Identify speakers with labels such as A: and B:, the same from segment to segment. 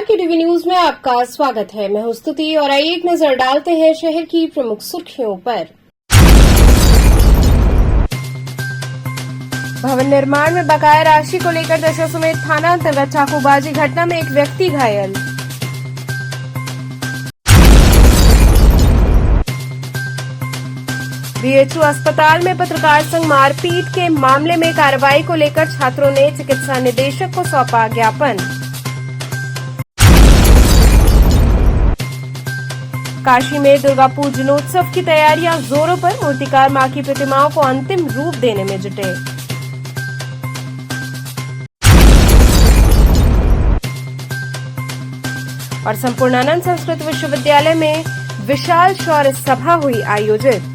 A: की TV news में आपका स्वागत है। मैं हूं स्तुति और आइए एक नजर डालते हैं शहर की प्रमुख सुर्खियों पर। भवन निर्माण में बकाया राशि को लेकर दशा समेत थाना अंतर्गत चाकूबाजी घटना में एक व्यक्ति घायल। बीएचयू अस्पताल में पत्रकार संग मारपीट के मामले में कार्रवाई को लेकर छात्रों ने चिकित्सा निदेशक को सौंपा ज्ञापन। काशी में दुर्गा पूजनोत्सव की तैयारियां जोरों पर, मूर्तिकार मां की प्रतिमाओं को अंतिम रूप देने में जुटे। और संपूर्णानंद संस्कृत विश्वविद्यालय में विशाल शौर्य सभा हुई आयोजित।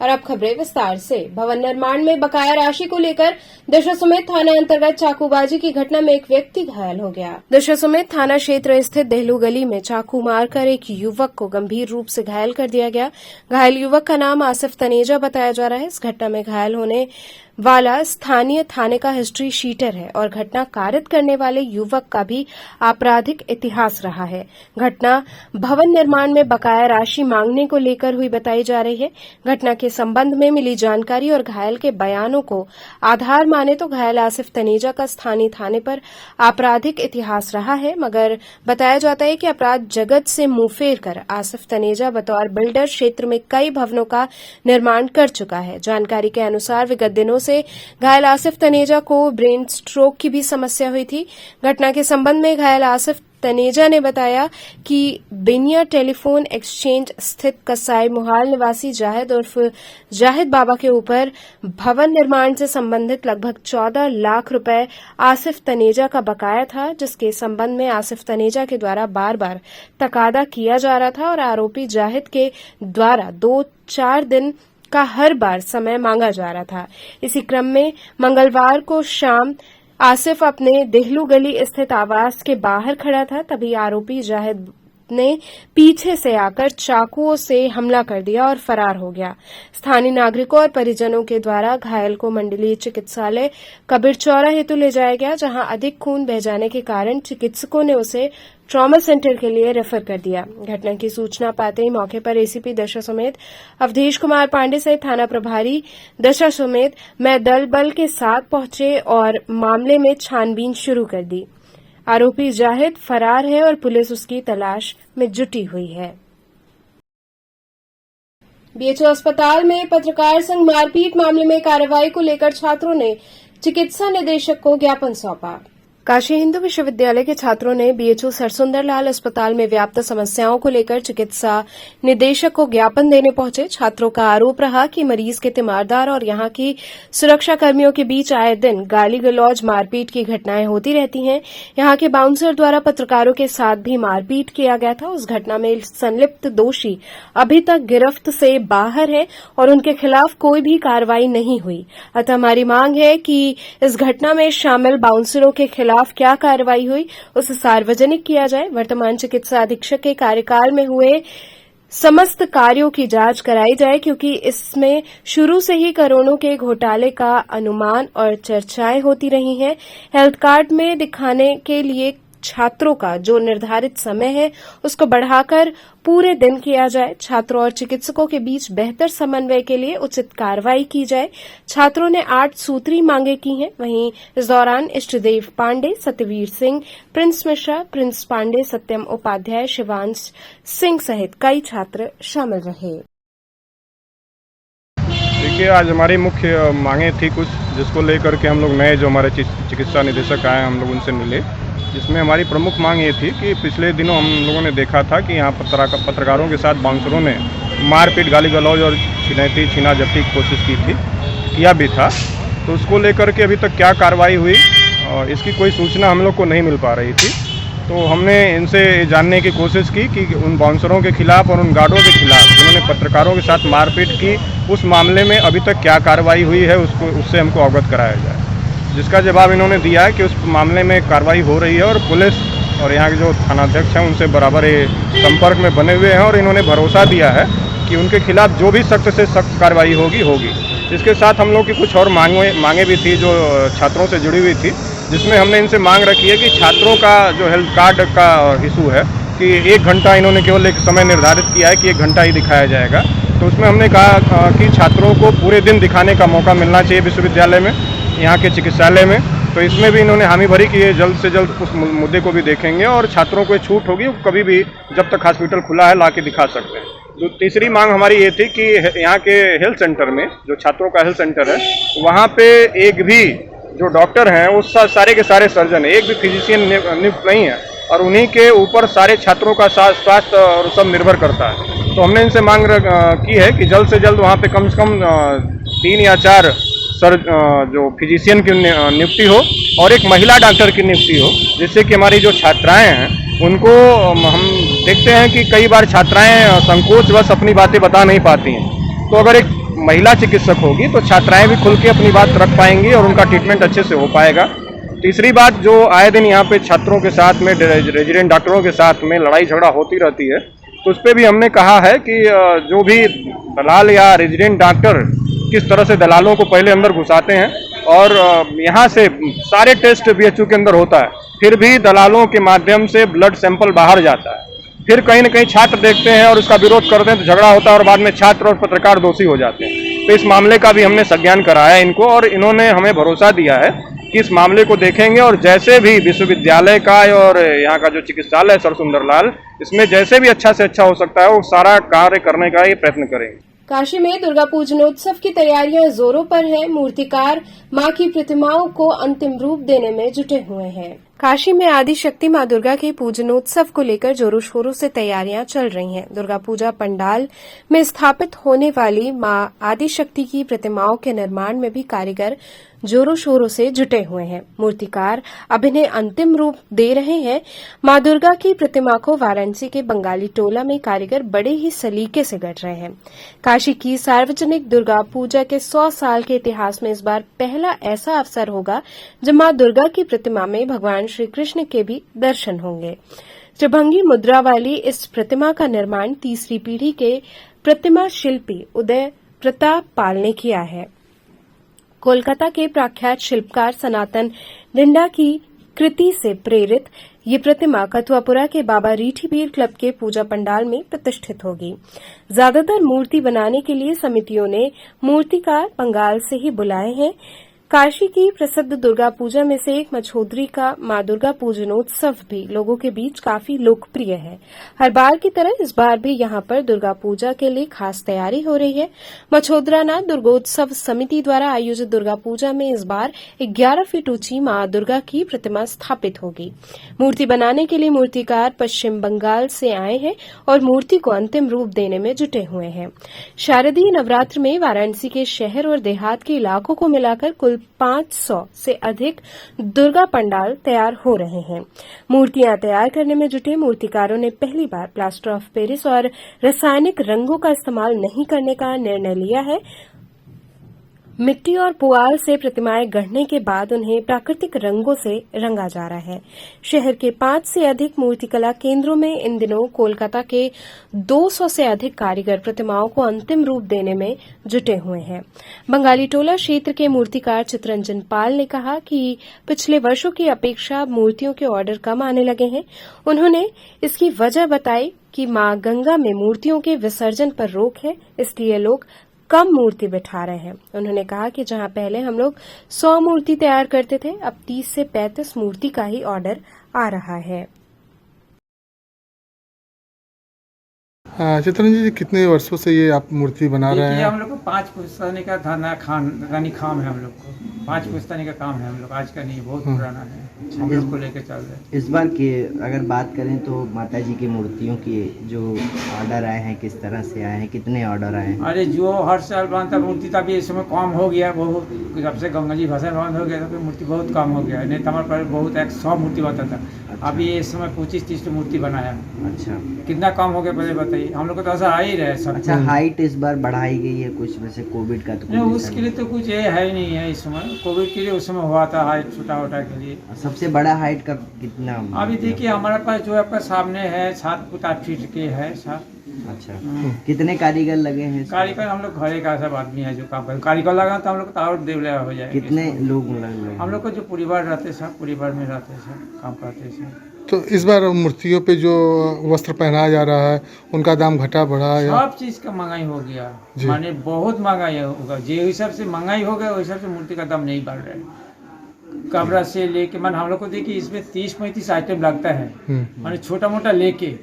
A: और अब खबरें विस्तार से। भवन निर्माण में बकाया राशि को लेकर दशाश्वमेध थाना अंतर्गत चाकूबाजी की घटना में एक व्यक्ति घायल हो गया। दशाश्वमेध थाना क्षेत्र स्थित देहलू गली में चाकू मारकर एक युवक को गंभीर रूप से घायल कर दिया गया। घायल युवक का नाम आसिफ तनेजा बताया जा रहा है। इस घटना में घायल होने वाला स्थानीय थाने का हिस्ट्री शीटर है और घटना कारित करने वाले युवक का भी आपराधिक इतिहास रहा है। घटना भवन निर्माण में बकाया राशि मांगने को लेकर हुई बताई जा रही है। घटना के संबंध में मिली जानकारी और घायल के बयानों को आधार माने तो घायल आसिफ तनेजा का स्थानीय थाने पर आपराधिक इतिहास रहा है, मगर बताया जाता है कि अपराध जगत से मुंह फेर कर आसिफ तनेजा बतौर बिल्डर क्षेत्र में कई भवनों का निर्माण कर चुका है। जानकारी के अनुसार विगत दिनों से घायल आसिफ तनेजा को ब्रेन स्ट्रोक की भी समस्या हुई थी। घटना के संबंध में घायल आसिफ तनेजा ने बताया कि बिनिया टेलीफोन एक्सचेंज स्थित कसाई मुहाल निवासी जाहिद उर्फ जाहिद बाबा के ऊपर भवन निर्माण से संबंधित लगभग 14 लाख रुपए आसिफ तनेजा का बकाया था, जिसके संबंध में आसिफ तनेजा के द्वारा बार बार तकादा किया जा रहा था और आरोपी जाहिद के द्वारा 2-4 दिन का हर बार समय मांगा जा रहा था। इसी क्रम में मंगलवार को शाम आसिफ अपने देहलू गली स्थित आवास के बाहर खड़ा था, तभी आरोपी जाहिद ने पीछे से आकर चाकुओं से हमला कर दिया और फरार हो गया। स्थानीय नागरिकों और परिजनों के द्वारा घायल को मंडलीय चिकित्सालय कबीरचौरा हेतु ले जाया गया, जहां अधिक खून बह जाने के कारण चिकित्सकों ने उसे ट्रॉमा सेंटर के लिए रेफर कर दिया। घटना की सूचना पाते ही मौके पर एसीपी दशाश्वमेध अवधेश कुमार पांडे सहित थाना प्रभारी दशाश्वमेध में दल बल के साथ पहुंचे और मामले में छानबीन शुरू कर दी। आरोपी जाहिद फरार है और पुलिस उसकी तलाश में जुटी हुई है। बीएचयू अस्पताल में पत्रकार संग मारपीट मामले में कार्रवाई को लेकर छात्रों ने चिकित्सा निदेशक को ज्ञापन सौंपा। काशी हिंदू विश्वविद्यालय के छात्रों ने बीएचयू सरसुंदर लाल अस्पताल में व्याप्त समस्याओं को लेकर चिकित्सा निदेशक को ज्ञापन देने पहुंचे। छात्रों का आरोप रहा कि मरीज के तीमारदार और यहां की सुरक्षा कर्मियों के बीच आए दिन गाली गलौज मारपीट की घटनाएं होती रहती हैं। यहां के बाउंसर द्वारा पत्रकारों के साथ भी मारपीट किया गया था। उस घटना में संलिप्त दोषी अभी तक गिरफ्त से बाहर है और उनके खिलाफ कोई भी कार्रवाई नहीं हुई। अतः हमारी मांग है कि इस घटना में शामिल बाउंसरों के खिलाफ क्या कार्रवाई हुई उसे सार्वजनिक किया जाए। वर्तमान चिकित्सा अधीक्षक के कार्यकाल में हुए समस्त कार्यों की जांच कराई जाए, क्योंकि इसमें शुरू से ही करोड़ों के घोटाले का अनुमान और चर्चाएं होती रही हैं। हेल्थ कार्ड में दिखाने के लिए छात्रों का जो निर्धारित समय है उसको बढ़ाकर पूरे दिन किया जाए। छात्रों और चिकित्सकों के बीच बेहतर समन्वय के लिए उचित कार्रवाई की जाए। छात्रों ने 8 सूत्री मांगे की हैं। वहीं इस दौरान इष्टदेव पांडे, सत्यवीर सिंह, प्रिंस मिश्रा, प्रिंस पांडे, सत्यम उपाध्याय, शिवांश सिंह सहित कई छात्र शामिल रहे।
B: देखिए, आज हमारी मुख्य मांगे थी कुछ, जिसको लेकर के हम लोग नए जो हमारे चिकित्सा निदेशक आए हम लोग उनसे मिले, जिसमें हमारी प्रमुख मांग ये थी कि पिछले दिनों हम लोगों ने देखा था कि यहाँ पत्रकारों के साथ बाउंसरों ने मारपीट, गाली गलौज और छीना झपटी की कोशिश किया भी था। तो उसको लेकर के अभी तक क्या कार्रवाई हुई और इसकी कोई सूचना हम लोग को नहीं मिल पा रही थी। तो हमने इनसे जानने की कोशिश की कि उन बाउंसरों के खिलाफ और उन गार्डों के खिलाफ जिन्होंने पत्रकारों के साथ मारपीट की, उस मामले में अभी तक क्या कार्रवाई हुई है उससे हमको अवगत कराया जाए। जिसका जवाब इन्होंने दिया है कि उस मामले में कार्रवाई हो रही है और पुलिस और यहाँ के जो थानाध्यक्ष हैं उनसे बराबर संपर्क में बने हुए हैं और इन्होंने भरोसा दिया है कि उनके खिलाफ जो भी सख्त से सख्त कार्रवाई होगी। इसके साथ हम लोग की कुछ और मांगे भी थी जो छात्रों से जुड़ी हुई थी। जिसमें हमने इनसे मांग रखी है कि छात्रों का जो हेल्थ कार्ड का इशू है कि 1 घंटा इन्होंने केवल एक समय निर्धारित किया है कि 1 घंटा ही दिखाया जाएगा, तो उसमें हमने कहा कि छात्रों को पूरे दिन दिखाने का मौका मिलना चाहिए विश्वविद्यालय में, यहाँ के चिकित्सालय में। तो इसमें भी इन्होंने हामी भरी कि ये जल्द से जल्द उस मुद्दे को भी देखेंगे और छात्रों को छूट होगी, कभी भी जब तक हॉस्पिटल खुला है ला के दिखा सकते हैं। जो तीसरी मांग हमारी ये थी कि यहाँ के हेल्थ सेंटर में, जो छात्रों का हेल्थ सेंटर है, वहाँ पे एक भी जो डॉक्टर हैं वो सारे के सारे सर्जन है, एक भी फिजिशियन नियुक्त नहीं है और उन्हीं के ऊपर सारे छात्रों का स्वास्थ्य और सब निर्भर करता है। तो हमने इनसे मांग की है कि जल्द से जल्द वहाँ पे कम से कम 3 या 4 जो फिजिशियन की नियुक्ति हो और एक महिला डॉक्टर की नियुक्ति हो, जिससे कि हमारी जो छात्राएं हैं उनको, हम देखते हैं कि कई बार छात्राएं संकोचवश अपनी बातें बता नहीं पाती हैं, तो अगर एक महिला चिकित्सक होगी तो छात्राएं भी खुल के अपनी बात रख पाएंगी और उनका ट्रीटमेंट अच्छे से हो पाएगा। तीसरी बात, जो आए दिन यहाँ पे छात्रों के साथ में, रेजिडेंट डॉक्टरों के साथ में लड़ाई झगड़ा होती रहती है, तो उस पर भी हमने कहा है कि जो भी दलाल या रेजिडेंट डॉक्टर किस तरह से दलालों को पहले अंदर घुसाते हैं और यहाँ से सारे टेस्ट बीएचयू के अंदर होता है, फिर भी दलालों के माध्यम से ब्लड सैंपल बाहर जाता है, फिर कहीं न कहीं छात्र देखते हैं और उसका विरोध करते हैं तो झगड़ा होता है और बाद में छात्र और पत्रकार दोषी हो जाते हैं। तो इस मामले का भी हमने संज्ञान कराया इनको और इन्होंने हमें भरोसा दिया है कि इस मामले को देखेंगे और जैसे भी विश्वविद्यालय का और यहाँ का जो चिकित्सालय है सरसुंदरलाल, इसमें जैसे भी अच्छा से अच्छा हो सकता है वो सारा कार्य करने का ये प्रयत्न करेंगे।
A: काशी में दुर्गा पूजनोत्सव की तैयारियां जोरों पर है। मूर्तिकार मां की प्रतिमाओं को अंतिम रूप देने में जुटे हुए हैं। काशी में आदि शक्ति मां दुर्गा के पूजनोत्सव को लेकर जोरों शोरों से तैयारियां चल रही हैं। दुर्गा पूजा पंडाल में स्थापित होने वाली मां आदि शक्ति की प्रतिमाओं के निर्माण में भी कारीगर जोरों शोरों से जुटे हुए हैं। मूर्तिकार अब इन्हें अंतिम रूप दे रहे हैं। मां दुर्गा की प्रतिमा को वाराणसी के बंगाली टोला में कारीगर बड़े ही सलीके से गढ़ रहे हैं। काशी की सार्वजनिक दुर्गा पूजा के 100 साल के इतिहास में इस बार पहला ऐसा अवसर होगा जब मां दुर्गा की प्रतिमा में भगवान श्री कृष्ण के भी दर्शन होंगे। त्रिभंगी मुद्रा वाली इस प्रतिमा का निर्माण तीसरी पीढ़ी के प्रतिमा शिल्पी उदय प्रताप पाल ने किया है। कोलकाता के प्रख्यात शिल्पकार सनातन डिंडा की कृति से प्रेरित ये प्रतिमा कथुआपुरा के बाबा रीठीबीर क्लब के पूजा पंडाल में प्रतिष्ठित होगी। ज्यादातर मूर्ति बनाने के लिए समितियों ने मूर्तिकार बंगाल से ही बुलाए हैं। काशी की प्रसिद्ध दुर्गा पूजा में से एक मछोदरी का मां दुर्गा पूजनोत्सव भी लोगों के बीच काफी लोकप्रिय है। हर बार की तरह इस बार भी यहां पर दुर्गा पूजा के लिए खास तैयारी हो रही है। मछोदरानाथ दुर्गोत्सव समिति द्वारा आयोजित दुर्गा पूजा में इस बार 11 फीट ऊंची मां दुर्गा की प्रतिमा स्थापित होगी। मूर्ति बनाने के लिए मूर्तिकार पश्चिम बंगाल से आए हैं और मूर्ति को अंतिम रूप देने में जुटे हुए हैं। शारदीय नवरात्र में वाराणसी के शहर और देहात के इलाकों को मिलाकर कुल 500 से अधिक दुर्गा पंडाल तैयार हो रहे हैं। मूर्तियां तैयार करने में जुटे मूर्तिकारों ने पहली बार प्लास्टर ऑफ पेरिस और रासायनिक रंगों का इस्तेमाल नहीं करने का निर्णय लिया है। मिट्टी और पुआल से प्रतिमाएं गढ़ने के बाद उन्हें प्राकृतिक रंगों से रंगा जा रहा है। शहर के 5 से अधिक मूर्तिकला केंद्रों में इन दिनों कोलकाता के 200 से अधिक कारीगर प्रतिमाओं को अंतिम रूप देने में जुटे हुए हैं। बंगाली टोला क्षेत्र के मूर्तिकार चितरंजन पाल ने कहा कि पिछले वर्षों की अपेक्षा मूर्तियों के ऑर्डर कम आने लगे हैं। उन्होंने इसकी वजह बताई कि मां गंगा में मूर्तियों के विसर्जन पर रोक है, इसलिए लोग कम मूर्ति बिठा रहे हैं। उन्होंने कहा कि जहां पहले हम लोग 100 मूर्ति तैयार करते थे, अब 30 से 35 मूर्ति का ही ऑर्डर आ रहा है।
C: चितरंजन जी, कितने वर्षों से ये आप मूर्ति बना रहे हैं?
D: हम लोग को 5 पुश्तैनी का रानी खाम है। हम लोग को 5 पुश्तैनी का काम है। हम लोग आज का नहीं, बहुत पुराना है। हम लोग को लेकर चल रहे हैं।
E: इस बार की अगर बात करें तो माता जी की मूर्तियों की जो ऑर्डर आए हैं, किस तरह से आए हैं, कितने ऑर्डर आए हैं?
D: अरे जो हर साल बनता मूर्ति तभी इस समय कम हो गया। बहुत जब से गंगा जी भसान बंद हो गया तब मूर्ति बहुत कम हो गया। नहीं तो हमारे पर बहुत 100 मूर्ति बनता था। अभी इस समय 25-30 मूर्ति बनाया।
E: अच्छा,
D: कितना कम हो गया पहले बताइए। हम लोग को तो ऐसा आ ही रहे सब।
E: अच्छा, हाइट इस बार बढ़ाई गई है कुछ, वैसे कोविड का तो
D: नहीं, उसके लिए तो कुछ ये है ही नहीं है इस समय। कोविड के लिए उस समय हुआ था हाइट छोटा के लिए।
E: सबसे बड़ा हाइट का कितना?
D: अभी देखिए हमारे पास जो आपका सामने है 7 फुट 8 फीट के है।
E: अच्छा, कितने कारीगर लगे हैं इसमें?
D: कारीगर हम लोग घरे का सब आदमी है जो काम करे, कारीगर लगा तो हम लोग तो और देवले हो जाए।
E: कितने लोग लगे?
D: हम लोग को जो परिवार रहते सब परिवार में रहते सब काम करते सब।
C: तो इस बार मूर्तियों पे जो वस्त्र पहनाया जा रहा है उनका दाम घटा बढ़ा या
D: सब चीज का महंगाई हो गया,
C: जी।
D: माने बहुत महंगाई होगा। जो हिसाब से महंगाई हो गया उस हिसाब से मूर्ति का दाम नहीं बढ़ रहा है। कपड़ा से लेके मान हम लोग को देखिए इसमें 30-35 आइटम लगता है, माने छोटा मोटा लेके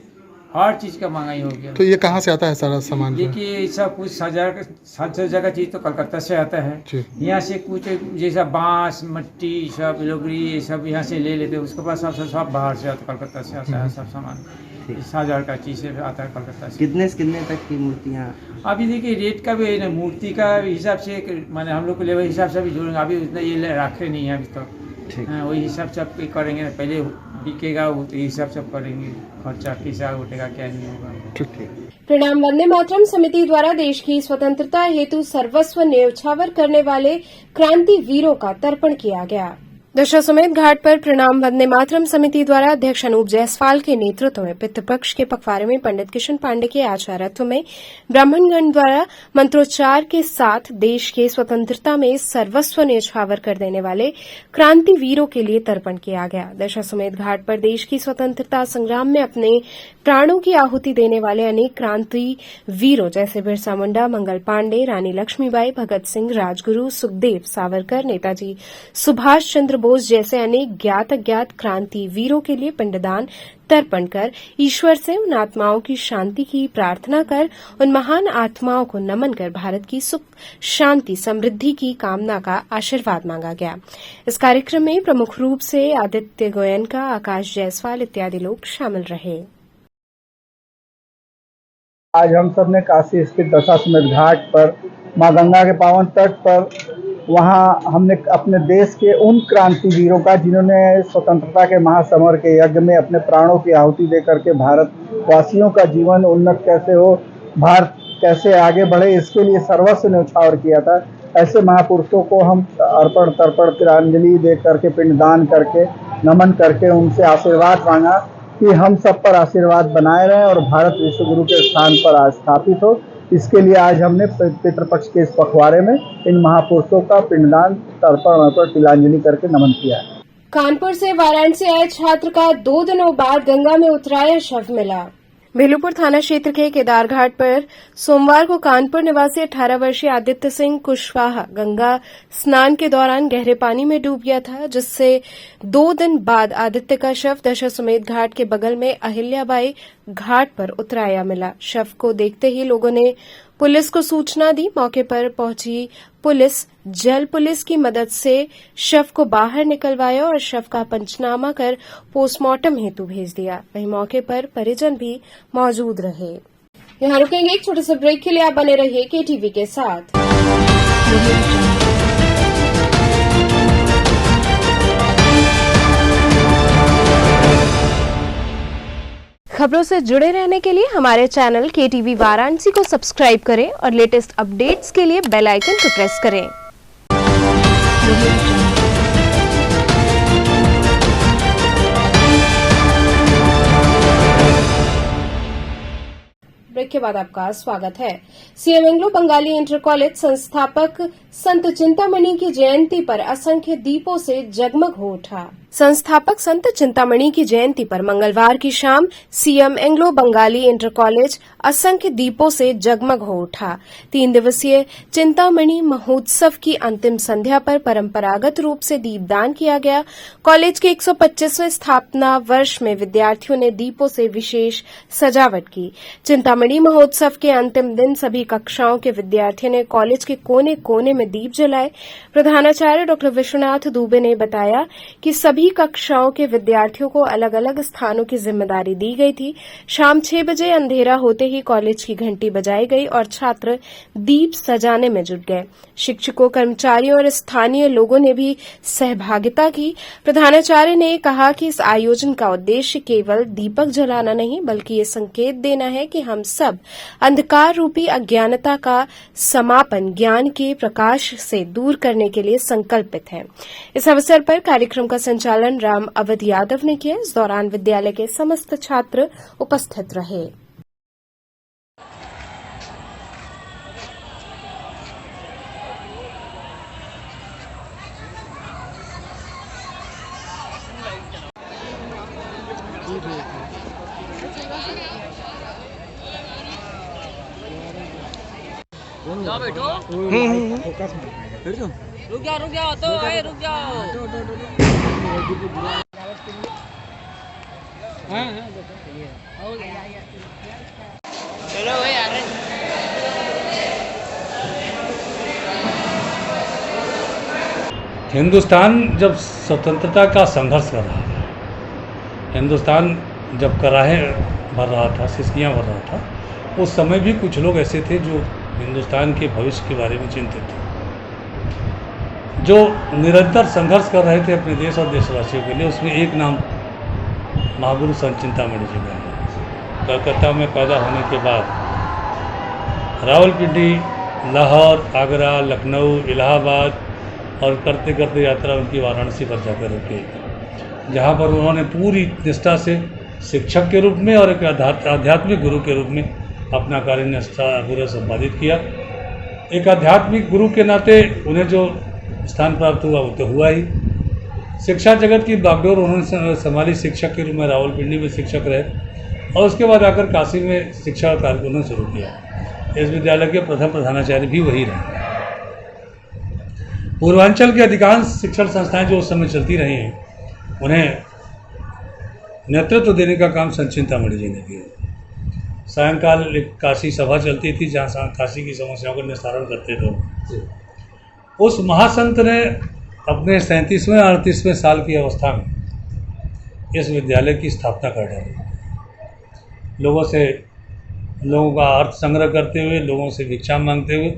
D: हर चीज का महंगाई हो गया।
C: तो ये कहाँ से आता है सारा सामान जो है?
D: देखिए सब कुछ 7,000 का चीज तो कलकत्ता से आता है।
C: जी।
D: यहाँ से कुछ जैसा बांस मिट्टी सब लोगरी ये सब यहाँ से ले लेते हैं, उसके बाद सब बाहर से आता है, कलकत्ता से आता है सब सामान। 7,000 का चीज से आता है कलकत्ता से।
E: कितने से कितने तक की मूर्तियाँ?
D: अभी देखिए रेट का भी है ना, मूर्ति का हिसाब से माने हम लोग को लेवल हिसाब से अभी जोड़ेंगे, अभी उतना ये रखे नहीं है अभी तक।
E: ठीक।
D: हाँ, वही हिसाब से आप करेंगे ना, पहले बिकेगा वो तो हिसाब से करेंगे, खर्चा कैसा उठेगा क्या नहीं होगा।
E: ठीक।
A: प्रणाम वंदे मातरम समिति द्वारा देश की स्वतंत्रता हेतु सर्वस्व न्यौछावर करने वाले क्रांति वीरों का तर्पण किया गया। दशाश्वमेध घाट पर प्रणाम वंदे मातरम समिति द्वारा अध्यक्ष अनूप जायसवाल के नेतृत्व में पितृपक्ष के पखवाड़े में पंडित किशन पांडे के आचार्यत्व में ब्राह्मणगण द्वारा मंत्रोच्चार के साथ देश के स्वतंत्रता में सर्वस्व न्यौछावर कर देने वाले क्रांति वीरों के लिए तर्पण किया गया। दशाश्वमेध घाट पर देश की स्वतंत्रता संग्राम में अपने प्राणों की आहुति देने वाले अनेक क्रांति वीरों जैसे बिरसा मुंडा, मंगल पांडे, रानी लक्ष्मीबाई, भगत सिंह, राजगुरु, सुखदेव, सावरकर, नेताजी सुभाष चंद्र बोस जैसे अनेक ज्ञात अज्ञात क्रांति वीरों के लिए पिंडदान तर्पण कर ईश्वर से उन आत्माओं की शांति की प्रार्थना कर उन महान आत्माओं को नमन कर भारत की सुख शांति समृद्धि की कामना का आशीर्वाद मांगा गया। इस कार्यक्रम में प्रमुख रूप से आदित्य गोयनका, आकाश जायसवाल इत्यादि लोग शामिल रहे।
F: आज हम सब ने काशी स्थित दशाश्वमेध घाट पर मां गंगा के पावन तट पर वहां हमने अपने देश के उन क्रांतिवीरों का जिन्होंने स्वतंत्रता के महासमर के यज्ञ में अपने प्राणों की आहुति दे करके भारतवासियों का जीवन उन्नत कैसे हो, भारत कैसे आगे बढ़े, इसके लिए सर्वस्व न्यौछावर किया था। ऐसे महापुरुषों को हम अर्पण तर्पण तिलांजलि दे करके पिंडदान करके नमन करके उनसे आशीर्वाद मांगा कि हम सब पर आशीर्वाद बनाए रहें और भारत विश्व गुरु के स्थान पर आज स्थापित हो। इसके लिए आज हमने पितृपक्ष के इस पखवाड़े में इन महापुरुषों का पिंडदान तर्पण अर्पण तिलांजलि करके नमन किया है।
A: कानपुर से वाराणसी आए छात्र का 2 दिनों बाद गंगा में उतराया शव मिला। भेलूपुर थाना क्षेत्र के केदार घाट पर सोमवार को कानपुर निवासी 18 वर्षीय आदित्य सिंह कुशवाहा गंगा स्नान के दौरान गहरे पानी में डूब गया था, जिससे 2 दिन बाद आदित्य का शव दशाश्वमेध घाट के बगल में अहिल्याबाई घाट पर उतराया मिला। शव को देखते ही लोगों ने पुलिस को सूचना दी। मौके पर पहुंची पुलिस जल पुलिस की मदद से शव को बाहर निकलवाया और शव का पंचनामा कर पोस्टमार्टम हेतु भेज दिया। वहीं मौके पर परिजन भी मौजूद रहे। यहाँ रुकेंगे एक छोटे से ब्रेक के लिए, आप बने रहिए KTV के साथ। खबरों से जुड़े रहने के लिए हमारे चैनल KTV वाराणसी को सब्सक्राइब करें और लेटेस्ट अपडेट्स के लिए बेल आइकन को प्रेस करें। ब्रेक के बाद आपका स्वागत है। CM Anglo Bengali inter college संस्थापक संत चिंतामणि की जयंती पर असंख्य दीपों से जगमग हो उठा। संस्थापक संत चिंतामणि की जयंती पर मंगलवार की शाम CM Anglo Bengali inter college असंख्य दीपों से जगमग हो उठा। 3 दिवसीय चिंतामणि महोत्सव की अंतिम संध्या पर परंपरागत रूप से दीपदान किया गया। कॉलेज के 125वें स्थापना वर्ष में विद्यार्थियों ने दीपों से विशेष सजावट की। चिंतामणि महोत्सव के अंतिम दिन सभी कक्षाओं के विद्यार्थियों ने कॉलेज के कोने कोने में दीप जलाए। प्रधानाचार्य डॉ विश्वनाथ दुबे ने बताया कि सभी कक्षाओं के विद्यार्थियों को अलग अलग स्थानों की जिम्मेदारी दी गई थी। शाम 6 बजे अंधेरा होते ही कॉलेज की घंटी बजाई गई और छात्र दीप सजाने में जुट गए। शिक्षकों, कर्मचारियों और स्थानीय लोगों ने भी सहभागिता की। प्रधानाचार्य ने कहा कि इस आयोजन का उद्देश्य केवल दीपक जलाना नहीं, बल्कि ये संकेत देना है कि हम सब अंधकार रूपी अज्ञानता का समापन ज्ञान के प्रकाश से दूर करने के लिए संकल्पित हैं। इस अवसर पर कार्यक्रम का संचालन राम अवध यादव ने किया। इस दौरान विद्यालय के समस्त छात्र उपस्थित रहे।
G: हिंदुस्तान जब स्वतंत्रता का संघर्ष कर रहा था, हिंदुस्तान जब कराहे भर रहा था, सिसकियाँ भर रहा था, उस समय भी कुछ लोग ऐसे थे जो हिंदुस्तान के भविष्य के बारे में चिंतित थे, जो निरंतर संघर्ष कर रहे थे अपने देश और देशवासियों के लिए। उसमें एक नाम महागुरु संत चिंतामणि जी का है। कलकत्ता में पैदा होने के बाद रावलपिंडी, लाहौर, आगरा, लखनऊ, इलाहाबाद और करते करते यात्रा उनकी वाराणसी पर जाकर रुकी, जहाँ पर उन्होंने पूरी निष्ठा से शिक्षक के रूप में और एक आध्यात्मिक गुरु के रूप में अपना कार्य पूरा संपादित किया। एक आध्यात्मिक गुरु के नाते उन्हें जो स्थान प्राप्त हुआ वो तो हुआ ही। शिक्षा जगत की बागडोर उन्होंने संभाली, शिक्षक के रूप में रावलपिंडी में शिक्षक रहे और उसके बाद आकर काशी में शिक्षा कार्य उन्होंने शुरू किया। इस विद्यालय के प्रथम प्रधानाचार्य भी वही रहे। पूर्वांचल के अधिकांश शिक्षण संस्थाएं जो उस समय चलती रही हैं, उन्हें नेतृत्व देने का काम संत चिंतामणि जी ने किया। सायंकाल एक काशी सभा चलती थी जहाँ काशी की समस्याओं का निस्तारण करते थे। उस महासंत ने अपने 37वें 38वें साल की अवस्था में इस विद्यालय की स्थापना कर डाली। लोगों का अर्थ संग्रह करते हुए, लोगों से भिक्षा मांगते हुए,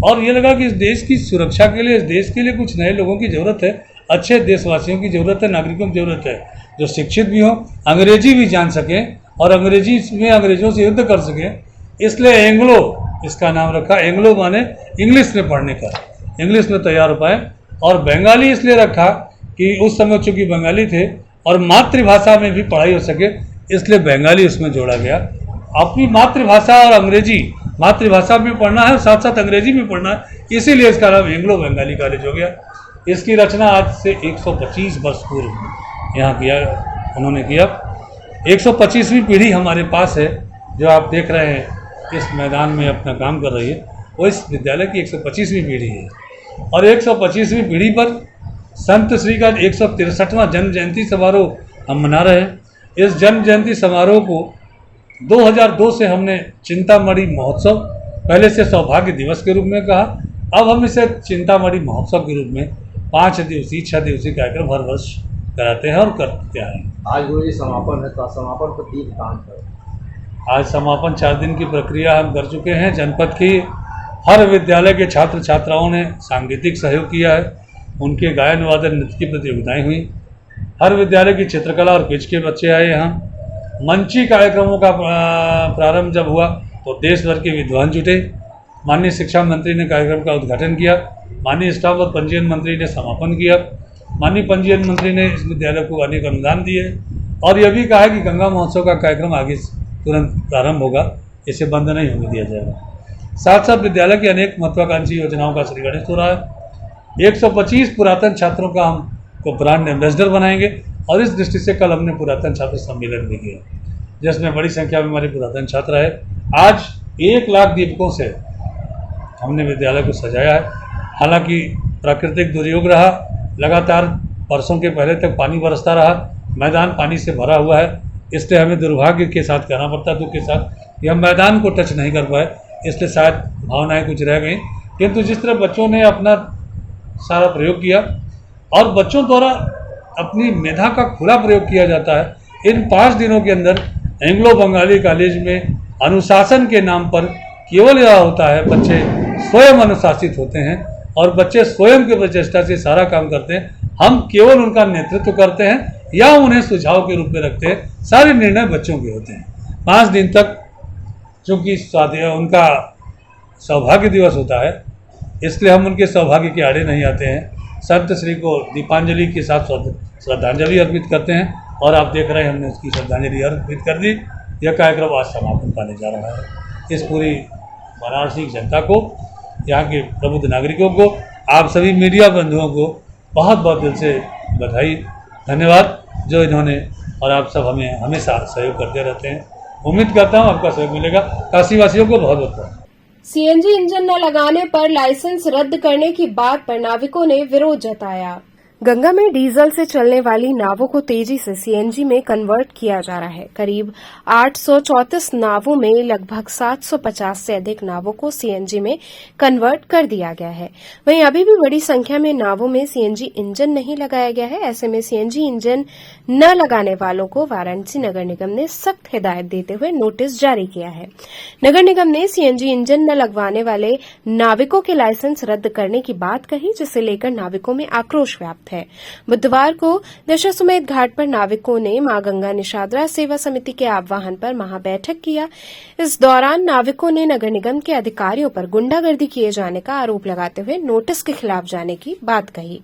G: और ये लगा कि इस देश की सुरक्षा के लिए, इस देश के लिए कुछ नए लोगों की ज़रूरत है, अच्छे देशवासियों की ज़रूरत है, नागरिकों की ज़रूरत है जो शिक्षित भी हों, अंग्रेजी भी जान सकें और अंग्रेजी में अंग्रेज़ों से युद्ध कर सकें। इसलिए एंग्लो इसका नाम रखा। एंग्लो माने इंग्लिश में पढ़ने का, इंग्लिश में तैयार हो पाए। और बंगाली इसलिए रखा कि उस समय चूँकि बंगाली थे और मातृभाषा में भी पढ़ाई हो सके, इसलिए बंगाली उसमें जोड़ा गया। अपनी मातृभाषा और अंग्रेजी, मातृभाषा में पढ़ना है और साथ साथ अंग्रेजी में पढ़ना है, इसीलिए इसका नाम एंग्लो बंगाली कॉलेज हो गया। इसकी रचना आज से 125 वर्ष पूर्व यहाँ उन्होंने किया। 125वीं पीढ़ी हमारे पास है जो आप देख रहे हैं इस मैदान में अपना काम कर रही है, वो इस विद्यालय की 125वीं पीढ़ी है। और 125वीं पीढ़ी पर संत श्री का 163वां जन्म जयंती समारोह हम मना रहे हैं। इस जन्म जयंती समारोह को 2002 से हमने चिंतामणि महोत्सव, पहले से सौभाग्य दिवस के रूप में कहा, अब हम इसे चिंतामणि महोत्सव के रूप में 5 दिवसीय 6 दिवसीय कार्यक्रम हर वर्ष कराते हैं और करते आए हैं।
H: आज गुरु जी समापन है, तो समापन पर दीप दान है।
G: आज समापन 4 दिन की प्रक्रिया हम कर चुके हैं। जनपद की हर विद्यालय के छात्र छात्राओं ने सांगीतिक सहयोग किया है, उनके गायन वादन नृत्य की प्रतियोगिताएँ हुई। हर विद्यालय की चित्रकला और क्विज के बच्चे आए यहाँ। मंची कार्यक्रमों का प्रारंभ जब हुआ तो देश भर के विद्वान जुटे। माननीय शिक्षा मंत्री ने कार्यक्रम का उद्घाटन किया, माननीय स्टाफ और पंजीयन मंत्री ने समापन किया, माननीय पंजीयन मंत्री ने इस विद्यालय को अनेक अनुदान दिए और यह भी कहा है कि गंगा महोत्सव का कार्यक्रम आगे तुरंत प्रारंभ होगा, इसे बंद नहीं होने दिया जाएगा। साथ साथ विद्यालय की अनेक महत्वाकांक्षी योजनाओं का श्रीगणेश हो रहा है। 125 पुरातन छात्रों का हम को ब्रांड एम्बेसडर बनाएंगे और इस दृष्टि से कल हमने पुरातन छात्र सम्मेलन भी किया, जिसमें बड़ी संख्या में हमारे पुरातन छात्र आए। आज 1 लाख दीपकों से हमने विद्यालय को सजाया है। हालांकि प्राकृतिक दुर्योग रहा, लगातार परसों के पहले तक पानी बरसता रहा, मैदान पानी से भरा हुआ है, इसलिए हमें दुर्भाग्य के साथ कहना पड़ता, दुख के साथ कि हम मैदान को टच नहीं कर पाए, इसलिए शायद भावनाएं कुछ रह गई। किंतु जिस तरह बच्चों ने अपना सारा प्रयोग किया और बच्चों द्वारा अपनी मेधा का खुला प्रयोग किया जाता है, इन 5 दिनों के अंदर एंग्लो बंगाली कॉलेज में अनुशासन के नाम पर केवल यह होता है, बच्चे स्वयं अनुशासित होते हैं और बच्चे स्वयं के प्रचेष्टा से सारा काम करते हैं। हम केवल उनका नेतृत्व करते हैं या उन्हें सुझाव के रूप में रखते हैं, सारे निर्णय बच्चों के होते हैं। 5 दिन तक चूँकि उनका सौभाग्य दिवस होता है, इसलिए हम उनके सौभाग्य के आड़े नहीं आते हैं। संत श्री को दीपांजलि के साथ श्रद्धांजलि अर्पित करते हैं और आप देख रहे हैं हमने उसकी श्रद्धांजलि अर्पित कर दी। यह कार्यक्रम आज समापन पाने जा रहा है। इस पूरी वाराणसी की जनता को, यहाँ के प्रबुद्ध नागरिकों को, आप सभी मीडिया बंधुओं को बहुत बहुत दिल से बधाई, धन्यवाद जो इन्होंने और आप सब हमें हमेशा सहयोग करते रहते हैं। उम्मीद करता हूँ आपका सहयोग मिलेगा। काशी वासियों को बहुत बहुत धन्यवाद।
A: सीएनजी इंजन न लगाने पर लाइसेंस रद्द करने की बात पर नाविकों ने विरोध जताया। गंगा में डीजल से चलने वाली नावों को तेजी से सीएनजी में कन्वर्ट किया जा रहा है। करीब 834 नावों में लगभग 750 से अधिक नावों को सीएनजी में कन्वर्ट कर दिया गया है। वहीं अभी भी बड़ी संख्या में नावों में सीएनजी इंजन नहीं लगाया गया है। ऐसे में सीएनजी इंजन न लगाने वालों को वाराणसी नगर निगम ने सख्त हिदायत देते हुए नोटिस जारी किया है। नगर निगम ने सीएनजी इंजन न लगवाने वाले नाविकों के लाइसेंस रद्द करने की बात कही, जिसे लेकर नाविकों में आक्रोश व्याप्त है। बुधवार को दशाश्वमेध घाट पर नाविकों ने मां गंगा निषादरा सेवा समिति के आह्वान पर महाबैठक किया। इस दौरान नाविकों ने नगर निगम के अधिकारियों पर गुंडागर्दी किए जाने का आरोप लगाते हुए नोटिस के खिलाफ जाने की बात कही।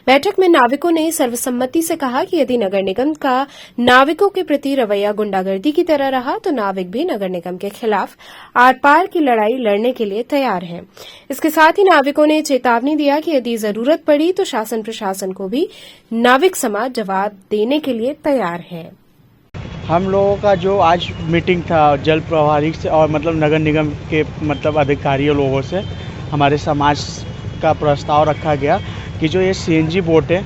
A: बैठक में नाविकों ने सर्वसम्मति से कहा कि यदि नगर निगम का नाविकों के प्रति रवैया गुंडागर्दी की तरह रहा तो नाविक भी नगर निगम के खिलाफ आर पार की लड़ाई लड़ने के लिए तैयार हैं। इसके साथ ही नाविकों ने चेतावनी दिया कि यदि जरूरत पड़ी तो शासन प्रशासन को भी नाविक समाज जवाब देने के लिए तैयार है।
I: हम लोगों का जो आज मीटिंग था जल प्रभारी से और मतलब नगर निगम के मतलब अधिकारियों लोगों से हमारे समाज का प्रस्ताव रखा गया कि जो ये सीएनजी बोट है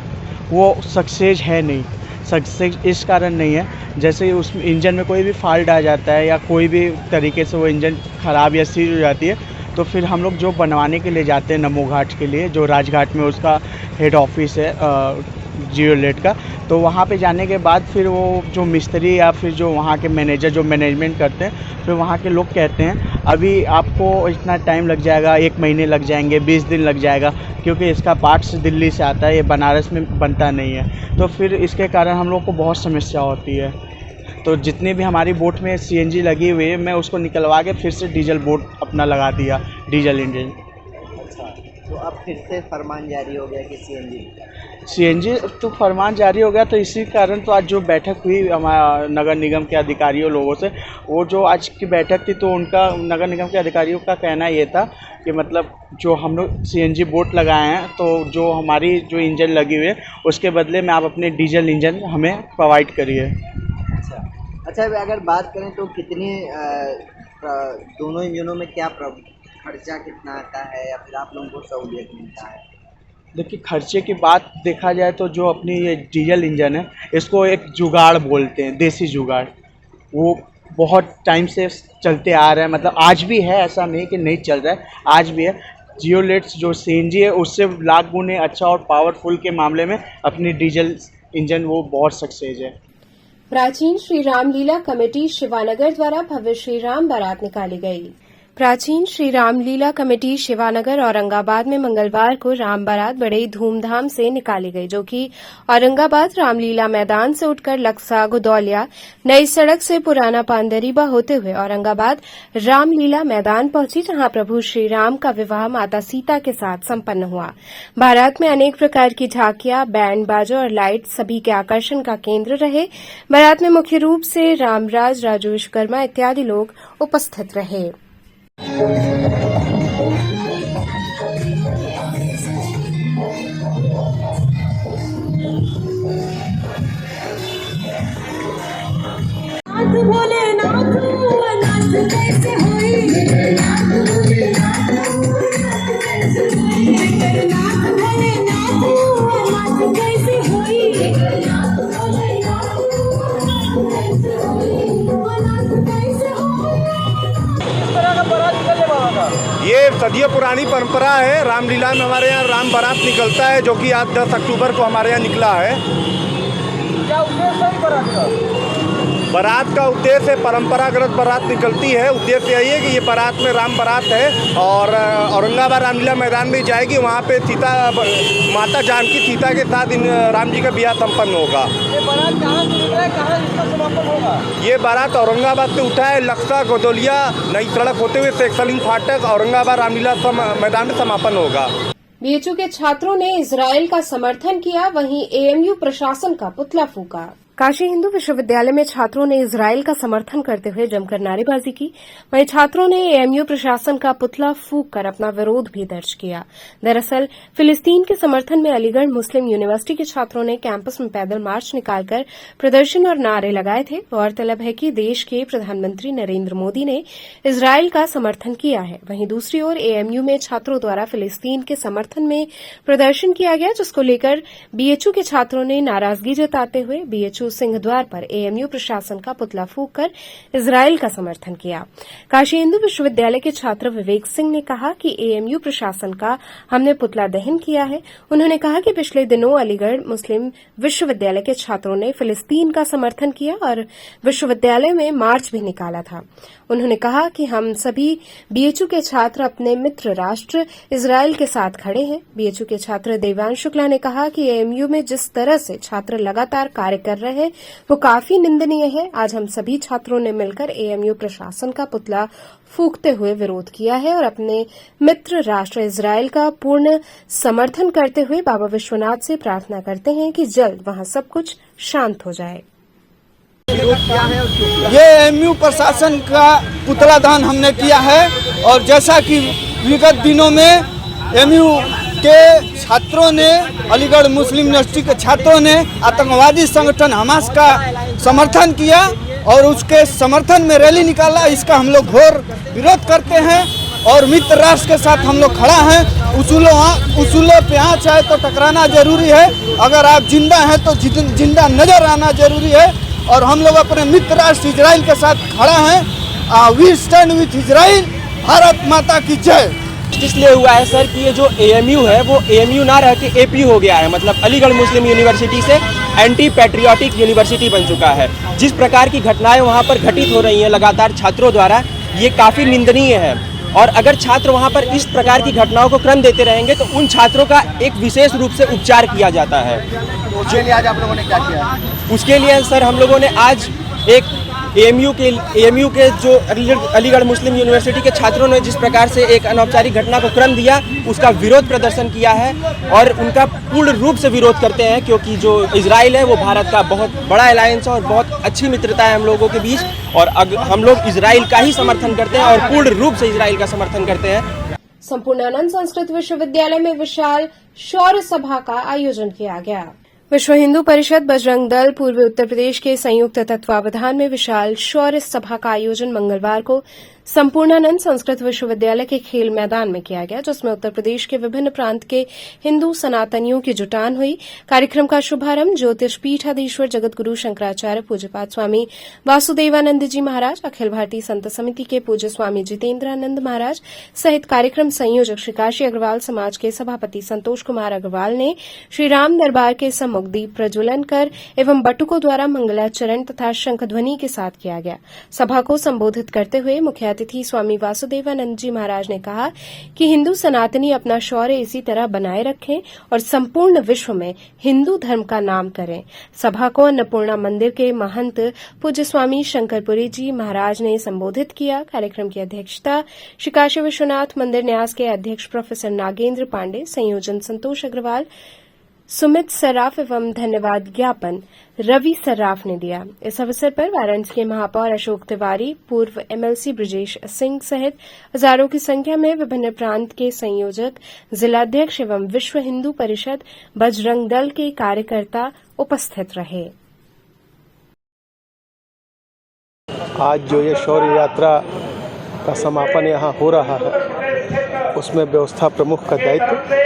I: वो सक्सेस है नहीं। सक्सेस इस कारण नहीं है, जैसे उस इंजन में कोई भी फॉल्ट आ जाता है या कोई भी तरीके से वो इंजन ख़राब या सीज हो जाती है तो फिर हम लोग जो बनवाने के लिए जाते हैं नमो घाट के लिए, जो राजघाट में उसका हेड ऑफिस है जियोलेट का, तो वहाँ पे जाने के बाद फिर वो जो मिस्त्री या फिर जो वहाँ के मैनेजर जो मैनेजमेंट करते हैं फिर वहाँ के लोग कहते हैं अभी आपको इतना टाइम लग जाएगा, 1 महीने लग जाएंगे, 20 दिन लग जाएगा, क्योंकि इसका पार्ट्स दिल्ली से आता है, ये बनारस में बनता नहीं है। तो फिर इसके कारण हम लोग को बहुत समस्या होती है। तो जितनी भी हमारी बोट में सीएनजी लगी हुई है मैं उसको निकलवा के फिर से डीजल बोट अपना लगा दिया, डीजल इंजन।
E: अच्छा, तो अब फिर से फरमान जारी हो गया कि
I: सीएनजी तो फरमान जारी हो गया, तो इसी कारण तो आज जो बैठक हुई हमारा नगर निगम के अधिकारियों लोगों से, वो जो आज की बैठक थी तो उनका नगर निगम के अधिकारियों का कहना ये था कि मतलब जो हम लोग सीएनजी बोट लगाए हैं तो जो हमारी जो इंजन लगी हुई है उसके बदले में आप अपने डीजल इंजन हमें प्रोवाइड करिए।
E: अच्छा, अगर बात करें तो कितनी दोनों इंजनों में क्या खर्चा कितना आता है या फिर आप लोगों को सहूलियत मिलता है?
I: देखिए, खर्चे की बात देखा जाए तो जो अपनी ये डीजल इंजन है इसको एक जुगाड़ बोलते हैं, देसी जुगाड़। वो बहुत टाइम से चलते आ रहा है, मतलब आज भी है, ऐसा नहीं कि नहीं चल रहा है, आज भी है। जियोलेट्स जो सीएनजी है उससे लाख गुने अच्छा और पावरफुल के मामले में अपनी डीजल इंजन वो बहुत सक्सेस है।
A: प्राचीन श्री रामलीला कमेटी शिवानगर द्वारा भव्य श्री राम बारात निकाली गई। प्राचीन श्री रामलीला कमेटी शिवानगर औरंगाबाद में मंगलवार को राम बारात बड़े ही धूमधाम से निकाली गई, जो कि औरंगाबाद रामलीला मैदान से उठकर लक्सा गुदौलिया नई सड़क से पुराना पांदरीबा होते हुए औरंगाबाद रामलीला मैदान पहुंची, जहां प्रभु श्री राम का विवाह माता सीता के साथ संपन्न हुआ। बारात में अनेक प्रकार की झांकियां, बैंड बाजा और लाइट सभी के आकर्षण का केंद्र रहे। बारात में मुख्य रूप से रामराज, राजू विश्वकर्मा इत्यादि लोग उपस्थित रहे।
J: ये सदियों पुरानी परंपरा है। रामलीला में हमारे यहाँ राम बारात निकलता है, जो कि आज 10 अक्टूबर को हमारे यहाँ निकला है।
F: क्या उद्देश्य है बारात का?
J: बारात का उद्देश्य परंपरागत बारात निकलती है। उद्देश्य यही है कि ये बारात में राम बारात है और औरंगाबाद रामलीला मैदान में जाएगी। वहाँ पे सीता माता जानकी सीता के साथ राम जी का ब्याह संपन्न होगा।
F: ये बारात कहाँ से निकला है, कहाँ इसका समापन होगा?
J: ये बारात औरंगाबाद से उठा है, लक्सा गोदौलिया नई सड़क होते हुए सेक्सलिंग फाटक औरंगाबाद रामलीला मैदान में समापन होगा।
A: बीएचयू के छात्रों ने इजरायल का समर्थन किया, वहीं एएमयू प्रशासन का पुतला फूका। काशी हिंदू विश्वविद्यालय में छात्रों ने इजरायल का समर्थन करते हुए जमकर नारेबाजी की। वहीं छात्रों ने एएमयू प्रशासन का पुतला फूंक कर अपना विरोध भी दर्ज किया। दरअसल फिलिस्तीन के समर्थन में अलीगढ़ मुस्लिम यूनिवर्सिटी के छात्रों ने कैंपस में पैदल मार्च निकालकर प्रदर्शन और नारे लगाए थे। गौरतलब है कि देश के प्रधानमंत्री नरेंद्र मोदी ने इजरायल का समर्थन किया है। वहीं दूसरी ओर एएमयू में छात्रों द्वारा फिलिस्तीन के समर्थन में प्रदर्शन किया गया, जिसको लेकर बीएचयू के छात्रों ने नाराजगी जताते हुए बीएचयू सिंहद्वार पर एएमयू प्रशासन का पुतला फूंक कर इजरायल का समर्थन किया। काशी हिंदू विश्वविद्यालय के छात्र विवेक सिंह ने कहा कि एएमयू प्रशासन का हमने पुतला दहन किया है। उन्होंने कहा कि पिछले दिनों अलीगढ़ मुस्लिम विश्वविद्यालय के छात्रों ने फिलिस्तीन का समर्थन किया और विश्वविद्यालय में मार्च भी निकाला था। उन्होंने कहा कि हम सभी बीएचयू के छात्र अपने मित्र राष्ट्र इजरायल के साथ खड़े हैं। बीएचयू के छात्र देवांश शुक्ला ने कहा कि एएमयू में जिस तरह से छात्र लगातार कार्य कर रहे हैं वो काफी निंदनीय है। आज हम सभी छात्रों ने मिलकर एएमयू प्रशासन का पुतला फूंकते हुए विरोध किया है और अपने मित्र राष्ट्र इजरायल का पूर्ण समर्थन करते हुए बाबा विश्वनाथ से प्रार्थना करते हैं कि जल्द वहां सब कुछ शांत हो जाए।
F: ये एएमयू प्रशासन का पुतला दहन हमने किया है और जैसा कि विगत दिनों में एएमयू के छात्रों ने, अलीगढ़ मुस्लिम यूनिवर्सिटी के छात्रों ने आतंकवादी संगठन हमास का समर्थन किया और उसके समर्थन में रैली निकाला। इसका हम लोग घोर विरोध करते हैं और मित्र राष्ट्र के साथ हम लोग खड़ा हैं। उसूलों पे आँच है तो टकराना जरूरी है। अगर आप जिंदा हैं तो जिंदा नजर आना जरूरी है और हम लोग अपने मित्र राष्ट्र इजराइल के साथ खड़ा हैं। We stand with Israel. Bharat माता की जय।
K: इसलिए हुआ है सर कि ये जो एएमयू है वो एएमयू ना रह के एपी हो गया है, मतलब अलीगढ़ मुस्लिम यूनिवर्सिटी से एंटी पैट्रियोटिक यूनिवर्सिटी बन चुका है। जिस प्रकार की घटनाएं वहाँ पर घटित हो रही हैं लगातार छात्रों द्वारा, ये काफ़ी निंदनीय है और अगर छात्र वहाँ पर इस प्रकार की घटनाओं को क्रम देते रहेंगे तो उन छात्रों का एक विशेष रूप से उपचार किया जाता है।
F: उसके लिए आज आप लोगों ने क्या किया?
K: उसके लिए सर हम लोगों ने आज एक एएमयू के जो अलीगढ़ मुस्लिम यूनिवर्सिटी के छात्रों ने जिस प्रकार से एक अनौपचारिक घटना को क्रम दिया उसका विरोध प्रदर्शन किया है और उनका पूर्ण रूप से विरोध करते हैं, क्योंकि जो इजराइल है वो भारत का बहुत बड़ा अलायंस है और बहुत अच्छी मित्रता है हम लोगों के बीच और हम लोग इजराइल का ही समर्थन करते हैं और पूर्ण रूप से इजराइल का समर्थन करते हैं।
A: संपूर्णानंद संस्कृत विश्वविद्यालय में विशाल शौर्य सभा का आयोजन किया गया। विश्व हिंदू परिषद बजरंग दल पूर्वी उत्तर प्रदेश के संयुक्त तत्वावधान में विशाल शौर्य सभा का आयोजन मंगलवार को संपूर्णानंद संस्कृत विश्वविद्यालय के खेल मैदान में किया गया, जिसमें उत्तर प्रदेश के विभिन्न प्रांत के हिंदू सनातनियों की जुटान हुई। कार्यक्रम का शुभारंभ ज्योतिष पीठाधीश्वर जगतगुरु शंकराचार्य पूज्यपाद स्वामी वासुदेवानंद जी महाराज, अखिल भारतीय संत समिति के पूज्य स्वामी जितेंद्रानंद महाराज सहित कार्यक्रम संयोजक श्री काशी अग्रवाल समाज के सभापति संतोष कुमार अग्रवाल ने श्री राम दरबार के सम्मुख दीप प्रज्वलन कर एवं बटुकों द्वारा मंगलाचरण तथा शंखध्वनि के साथ किया गया। सभा को संबोधित करते हुए मुख्य अतिथि स्वामी वासुदेवानंद जी महाराज ने कहा कि हिंदू सनातनी अपना शौर्य इसी तरह बनाए रखें और संपूर्ण विश्व में हिंदू धर्म का नाम करें। सभा को अन्नपूर्णा मंदिर के महंत पूज्य स्वामी शंकरपुरी जी महाराज ने संबोधित किया। कार्यक्रम की अध्यक्षता श्री काशी विश्वनाथ मंदिर न्यास के अध्यक्ष प्रोफेसर नागेंद्र पांडे, संयोजन संतोष अग्रवाल, सुमित सर्राफ एवं धन्यवाद ज्ञापन रवि सर्राफ ने दिया। इस अवसर पर वाराणसी के महापौर अशोक तिवारी, पूर्व एमएलसी ब्रजेश सिंह सहित हजारों की संख्या में विभिन्न प्रांत के संयोजक, जिलाध्यक्ष एवं विश्व हिंदू परिषद बजरंग दल के कार्यकर्ता उपस्थित रहे।
L: आज जो ये शौर्य यात्रा का समापन यहाँ हो रहा है उसमें व्यवस्था प्रमुख का दायित्व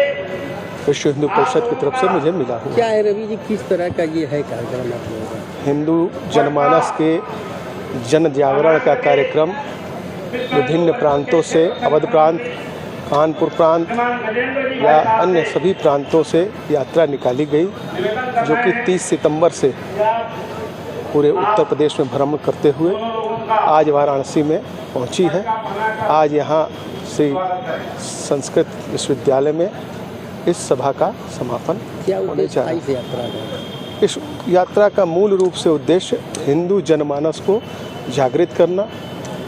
L: विश्व हिंदू परिषद की तरफ से मुझे मिला हुआ।
H: क्या है रवि जी, किस तरह का ये है कार्यक्रम?
L: हिंदू जनमानस के जन जागरण का कार्यक्रम विभिन्न प्रांतों से, अवध प्रांत, कानपुर प्रांत या अन्य सभी प्रांतों से यात्रा निकाली गई, जो कि 30 सितंबर से पूरे उत्तर प्रदेश में भ्रमण करते हुए आज वाराणसी में पहुंची है। आज यहाँ श्री संस्कृत विश्वविद्यालय में इस सभा का समापन होने जा रहा है। इस यात्रा का मूल रूप से उद्देश्य हिंदू जनमानस को जागृत करना,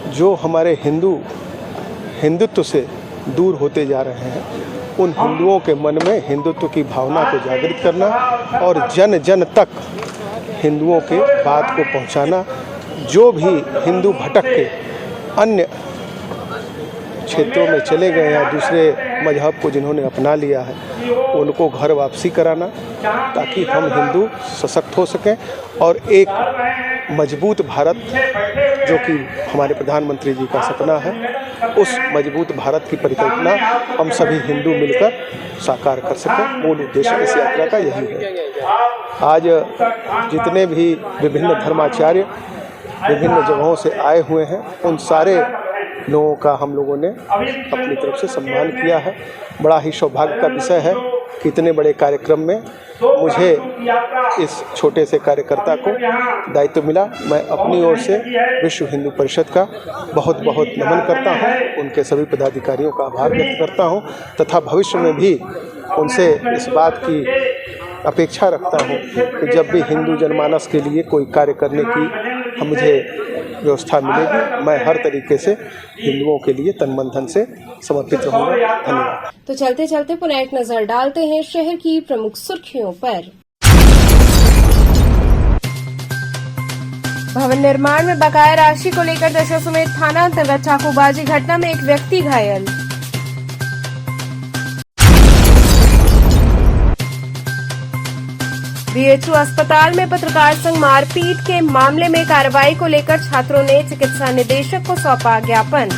L: जो हमारे हिंदुत्व से दूर होते जा रहे हैं, उन हिंदुओं के मन में हिंदुत्व की भावना को जागृत करना और जन जन तक हिंदुओं के बात को पहुंचाना, जो भी हिंदू भटक के अन्य क्षेत्रों में चले गए या दूसरे मजहब को जिन्होंने अपना लिया है, उनको घर वापसी कराना, ताकि हम हिंदू सशक्त हो सकें और एक मजबूत भारत, जो कि हमारे प्रधानमंत्री जी का सपना है, उस मजबूत भारत की परिकल्पना हम सभी हिंदू मिलकर साकार कर सकें। मूल उद्देश्य इस यात्रा का यही है। आज जितने भी विभिन्न धर्माचार्य विभिन्न जगहों से आए हुए हैं, उन सारे लोगों का हम लोगों ने अपनी तरफ से सम्मान किया है। बड़ा ही सौभाग्य का विषय है कि इतने बड़े कार्यक्रम में मुझे इस छोटे से कार्यकर्ता को दायित्व मिला। मैं अपनी ओर से विश्व हिंदू परिषद का बहुत बहुत नमन करता हूं, उनके सभी पदाधिकारियों का आभार व्यक्त करता हूं तथा भविष्य में भी उनसे इस बात की अपेक्षा रखता हूं कि जब भी हिंदू जनमानस के लिए कोई कार्य करने की मुझे व्यवस्था मिलेगी, मैं हर तरीके से हिंदुओं के लिए तन मन धन से समर्पित रहूंगा। धन्यवाद।
A: तो चलते चलते पुनः एक नजर डालते हैं शहर की प्रमुख सुर्खियों पर। भवन निर्माण में बकाया राशि को लेकर दशा समेत थाना अंतर्गत चाकूबाजी घटना में एक व्यक्ति घायल। बीएचयू अस्पताल में पत्रकार संग मारपीट के मामले में कार्रवाई को लेकर छात्रों ने चिकित्सा निदेशक को सौंपा ज्ञापन।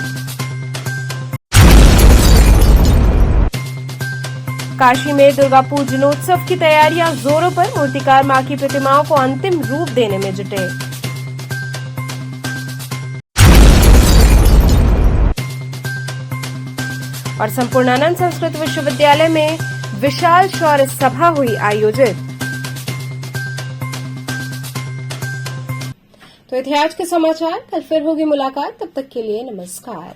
A: काशी में दुर्गा पूजनोत्सव की तैयारियां जोरों पर, मूर्तिकार मां की प्रतिमाओं को अंतिम रूप देने में जुटे। और संपूर्णानंद संस्कृत विश्वविद्यालय में विशाल शौर्य सभा हुई आयोजित। तो थे आज के समाचार, कल फिर होगी मुलाकात, तब तक के लिए नमस्कार।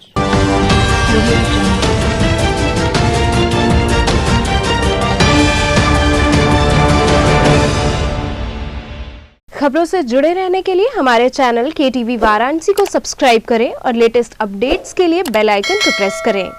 A: खबरों से जुड़े रहने के लिए हमारे चैनल KTV वाराणसी को सब्सक्राइब करें और लेटेस्ट अपडेट्स के लिए बेल आइकन को प्रेस करें।